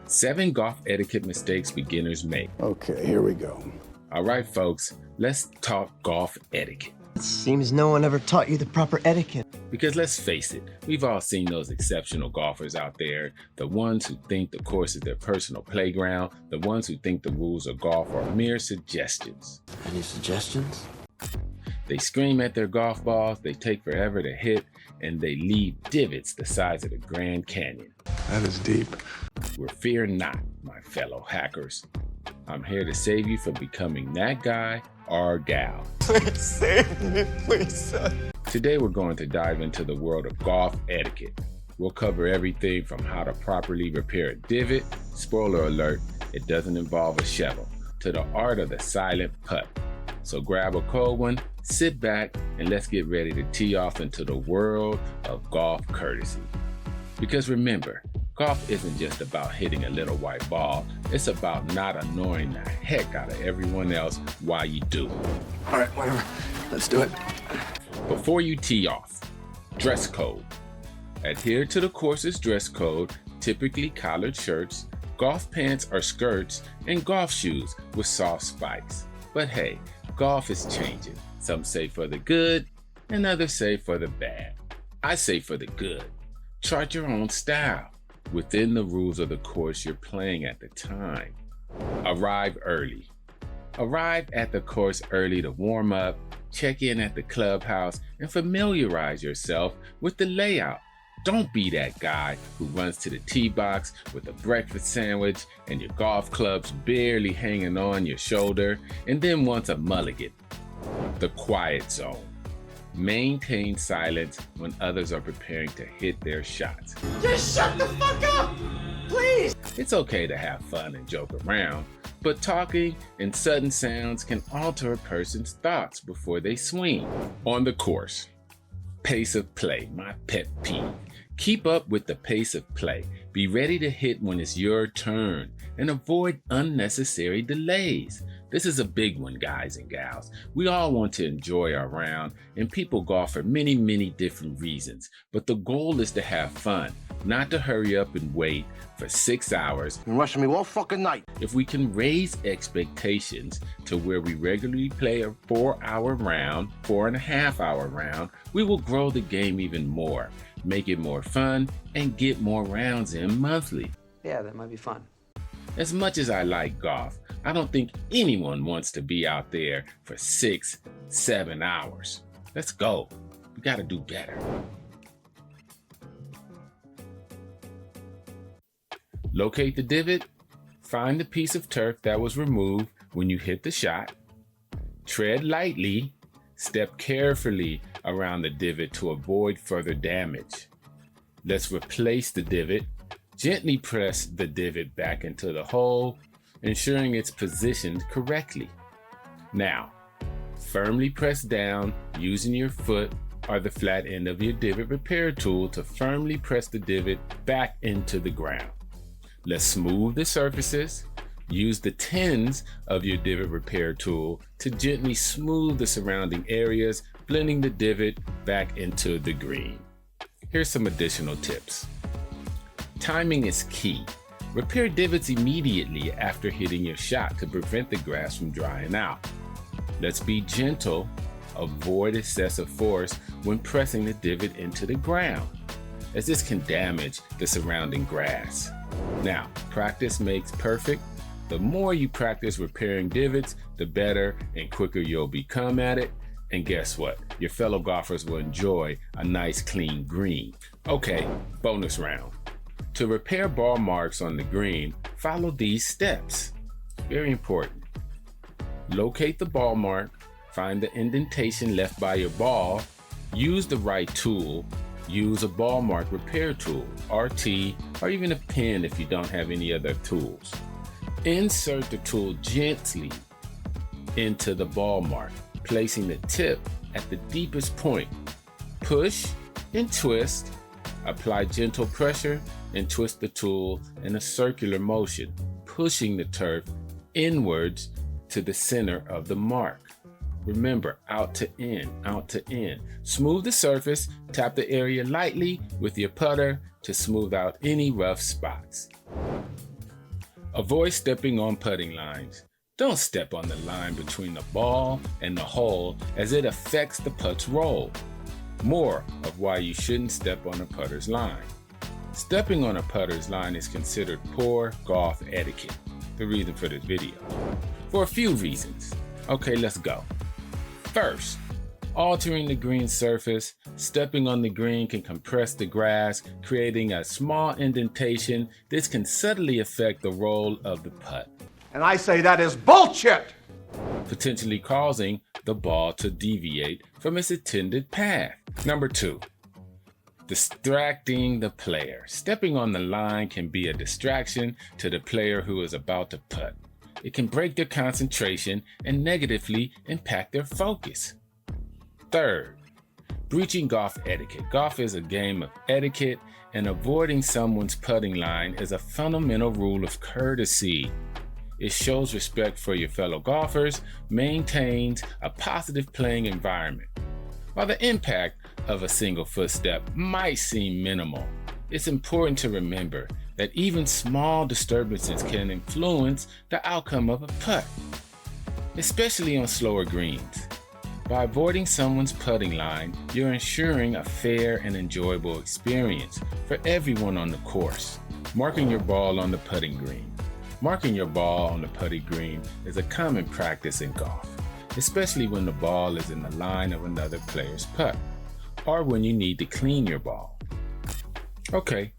7 golf etiquette mistakes beginners make. Okay, here we go. All right, folks, let's talk golf etiquette. It seems no one ever taught you the proper etiquette. Because let's face it, we've all seen those exceptional golfers out there, the ones who think the course is their personal playground, the ones who think the rules of golf are mere suggestions. Any suggestions? They scream at their golf balls, they take forever to hit, and they leave divots the size of the Grand Canyon. That is deep. Well, fear not, my fellow hackers. I'm here to save you from becoming that guy or gal. Please save me, please, son. Today we're going to dive into the world of golf etiquette. We'll cover everything from how to properly repair a divot, spoiler alert, it doesn't involve a shovel, to the art of the silent putt. So grab a cold one, sit back, and let's get ready to tee off into the world of golf courtesy. Because remember, golf isn't just about hitting a little white ball, it's about not annoying the heck out of everyone else while you do it. All right, whatever. Let's do it. Before you tee off, dress code. Adhere to the course's dress code, typically collared shirts, golf pants or skirts, and golf shoes with soft spikes. But hey, golf is changing. Some say for the good, and others say for the bad. I say for the good. Chart your own style within the rules of the course you're playing at the time. Arrive early. Arrive at the course early to warm up, check in at the clubhouse, and familiarize yourself with the layout. Don't be that guy who runs to the tee box with a breakfast sandwich and your golf clubs barely hanging on your shoulder and then wants a mulligan. The quiet zone. Maintain silence when others are preparing to hit their shots. Just shut the fuck up, please. It's okay to have fun and joke around, but talking and sudden sounds can alter a person's thoughts before they swing. On the course, pace of play, my pet peeve. Keep up with the pace of play. Be ready to hit when it's your turn and avoid unnecessary delays. This is a big one, guys and gals. We all want to enjoy our round, and people golf for many, many different reasons. But the goal is to have fun, not to hurry up and wait for 6 hours. You're rushing me all fucking night. If we can raise expectations to where we regularly play a 4-hour round, 4.5-hour round, we will grow the game even more, make it more fun, and get more rounds in monthly. Yeah, that might be fun. As much as I like golf, I don't think anyone wants to be out there for 6-7 hours. Let's go. We gotta do better. Locate the divot. Find the piece of turf that was removed when you hit the shot. Tread lightly. Step carefully around the divot to avoid further damage. Let's replace the divot. Gently press the divot back into the hole, ensuring it's positioned correctly. Now, firmly press down using your foot or the flat end of your divot repair tool to firmly press the divot back into the ground. Let's smooth the surfaces. Use the tins of your divot repair tool to gently smooth the surrounding areas, blending the divot back into the green. Here's some additional tips. Timing is key. Repair divots immediately after hitting your shot to prevent the grass from drying out. Let's be gentle. Avoid excessive force when pressing the divot into the ground, as this can damage the surrounding grass. Now, practice makes perfect. The more you practice repairing divots, the better and quicker you'll become at it. And guess what? Your fellow golfers will enjoy a nice clean green. Okay, bonus round. To repair ball marks on the green, follow these steps. Very important. Locate the ball mark, find the indentation left by your ball, use the right tool, use a ball mark repair tool, RT, or even a pen if you don't have any other tools. Insert the tool gently into the ball mark, placing the tip at the deepest point. Push and twist. Apply gentle pressure and twist the tool in a circular motion, pushing the turf inwards to the center of the mark. Remember, out to in, out to in. Smooth the surface, tap the area lightly with your putter to smooth out any rough spots. Avoid stepping on putting lines. Don't step on the line between the ball and the hole as it affects the putt's roll. More of why you shouldn't step on a putter's line. Stepping on a putter's line is considered poor golf etiquette. The reason for this video. For a few reasons. Okay, let's go. First, altering the green surface. Stepping on the green can compress the grass, creating a small indentation. This can subtly affect the roll of the putt, And I say that is bullshit! potentially causing the ball to deviate from its intended path. Number 2, distracting the player. Stepping on the line can be a distraction to the player who is about to putt. It can break their concentration and negatively impact their focus. Third, breaching golf etiquette. Golf is a game of etiquette, and avoiding someone's putting line is a fundamental rule of courtesy. It shows respect for your fellow golfers, maintains a positive playing environment. While the impact of a single footstep might seem minimal, it's important to remember that even small disturbances can influence the outcome of a putt, especially on slower greens. By avoiding someone's putting line, you're ensuring a fair and enjoyable experience for everyone on the course. Marking your ball on the putting green. Marking your ball on the putting green is a common practice in golf, especially when the ball is in the line of another player's putt, or when you need to clean your ball. Okay,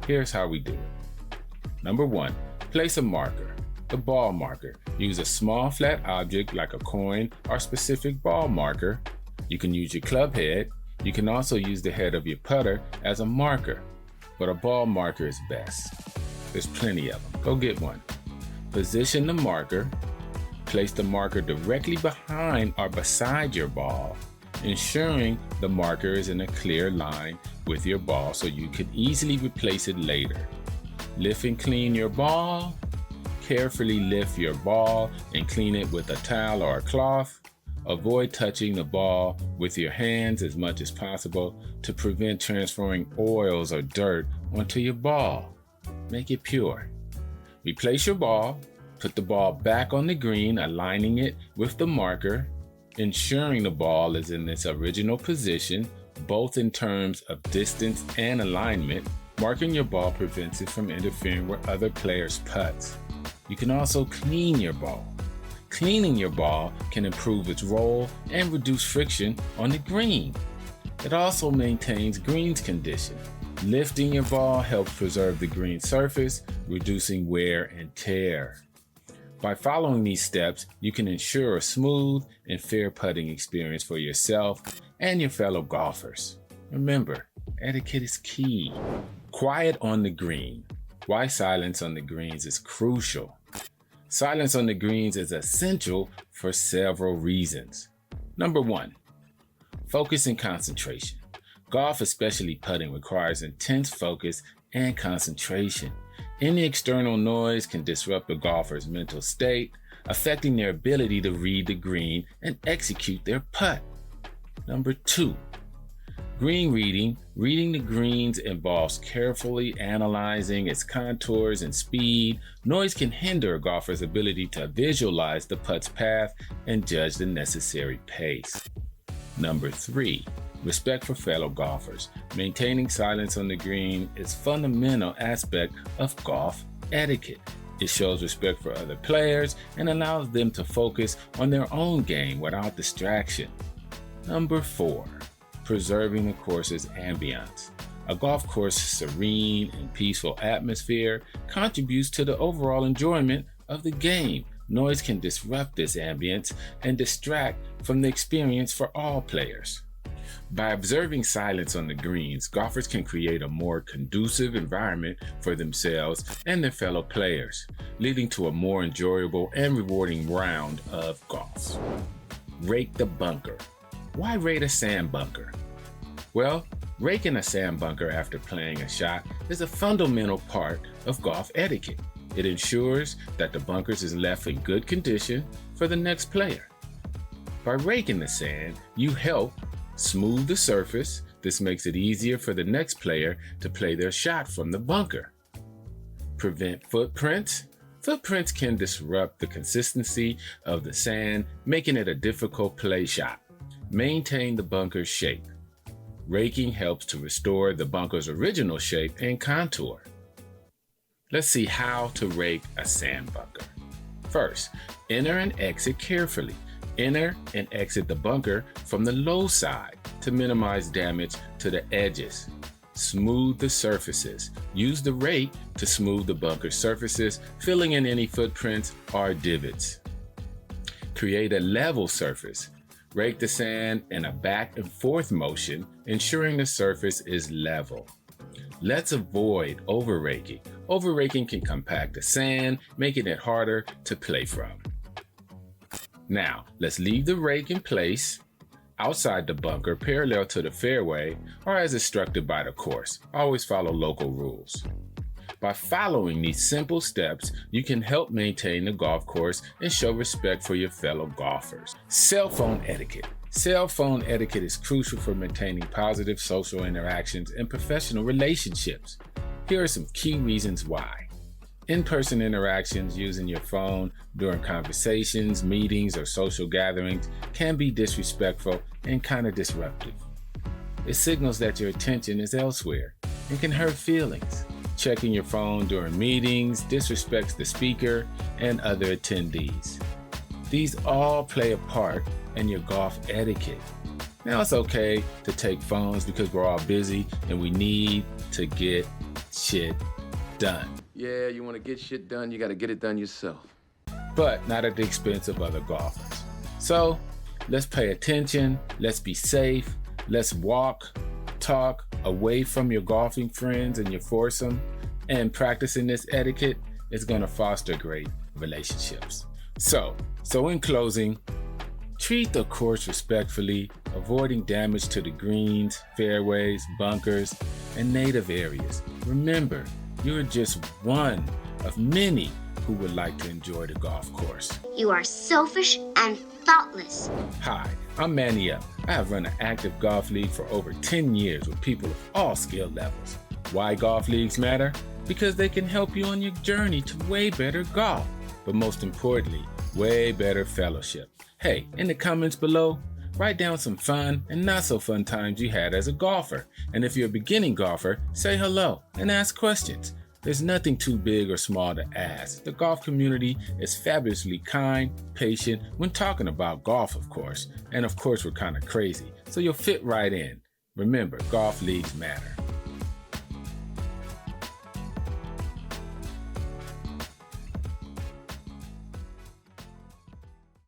here's how we do it. Number 1, place a marker, the ball marker. Use a small flat object like a coin or specific ball marker. You can use your club head. You can also use the head of your putter as a marker, but a ball marker is best. There's plenty of them. Go get one. Position the marker. Place the marker directly behind or beside your ball, ensuring the marker is in a clear line with your ball so you can easily replace it later. Lift and clean your ball. Carefully lift your ball and clean it with a towel or a cloth. Avoid touching the ball with your hands as much as possible to prevent transferring oils or dirt onto your ball. Make it pure. Replace your ball. Put the ball back on the green, aligning it with the marker, ensuring the ball is in its original position, both in terms of distance and alignment. Marking your ball prevents it from interfering with other players' putts. You can also clean your ball. Cleaning your ball can improve its roll and reduce friction on the green. It also maintains green's condition. Lifting your ball helps preserve the green surface, reducing wear and tear. By following these steps, you can ensure a smooth and fair putting experience for yourself and your fellow golfers. Remember, etiquette is key. Quiet on the green. Why silence on the greens is crucial. Silence on the greens is essential for several reasons. Number 1, focus and concentration. Golf, especially putting, requires intense focus and concentration. Any external noise can disrupt a golfer's mental state, affecting their ability to read the green and execute their putt. Number 2, green reading. Reading the greens involves carefully analyzing its contours and speed. Noise can hinder a golfer's ability to visualize the putt's path and judge the necessary pace. Number 3, respect for fellow golfers. Maintaining silence on the green is a fundamental aspect of golf etiquette. It shows respect for other players and allows them to focus on their own game without distraction. Number 4, preserving the course's ambiance. A golf course's serene and peaceful atmosphere contributes to the overall enjoyment of the game. Noise can disrupt this ambience and distract from the experience for all players. By observing silence on the greens, golfers can create a more conducive environment for themselves and their fellow players, leading to a more enjoyable and rewarding round of golf. Rake the bunker. Why rate a sand bunker? Well, raking a sand bunker after playing a shot is a fundamental part of golf etiquette. It ensures that the bunkers is left in good condition for the next player. By raking the sand, you help smooth the surface. This makes it easier for the next player to play their shot from the bunker. Prevent footprints. Footprints can disrupt the consistency of the sand, making it a difficult play shot. Maintain the bunker's shape. Raking helps to restore the bunker's original shape and contour. Let's see how to rake a sand bunker. First, enter and exit carefully. Enter and exit the bunker from the low side to minimize damage to the edges. Smooth the surfaces. Use the rake to smooth the bunker surfaces, filling in any footprints or divots. Create a level surface. Rake the sand in a back and forth motion, ensuring the surface is level. Let's avoid over-raking. Over-raking can compact the sand, making it harder to play from. Now, let's leave the rake in place outside the bunker, parallel to the fairway, or as instructed by the course. Always follow local rules. By following these simple steps, you can help maintain the golf course and show respect for your fellow golfers. Cell phone etiquette. Cell phone etiquette is crucial for maintaining positive social interactions and professional relationships. Here are some key reasons why. In-person interactions using your phone during conversations, meetings, or social gatherings can be disrespectful and kind of disruptive. It signals that your attention is elsewhere and can hurt feelings. Checking your phone during meetings disrespects the speaker and other attendees. These all play a part in your golf etiquette. Now, it's okay to take phones because we're all busy and we need to get shit done. Yeah, you want to get shit done, you got to get it done yourself. But not at the expense of other golfers. So let's pay attention, let's be safe, let's walk, talk away from your golfing friends and your foursome, and practicing this etiquette is going to foster great relationships. So in closing, treat the course respectfully, avoiding damage to the greens, fairways, bunkers, and native areas. Remember, you're just one of many who would like to enjoy the golf course. You are selfish and thoughtless. Hi, I'm Manny Up. I have run an active golf league for over 10 years with people of all skill levels. Why golf leagues matter? Because they can help you on your journey to way better golf, but most importantly, way better fellowship. Hey, in the comments below, write down some fun and not so fun times you had as a golfer. And if you're a beginning golfer, say hello and ask questions. There's nothing too big or small to ask. The golf community is fabulously kind, patient, when talking about golf, of course. And of course, we're kind of crazy, so you'll fit right in. Remember, golf leagues matter.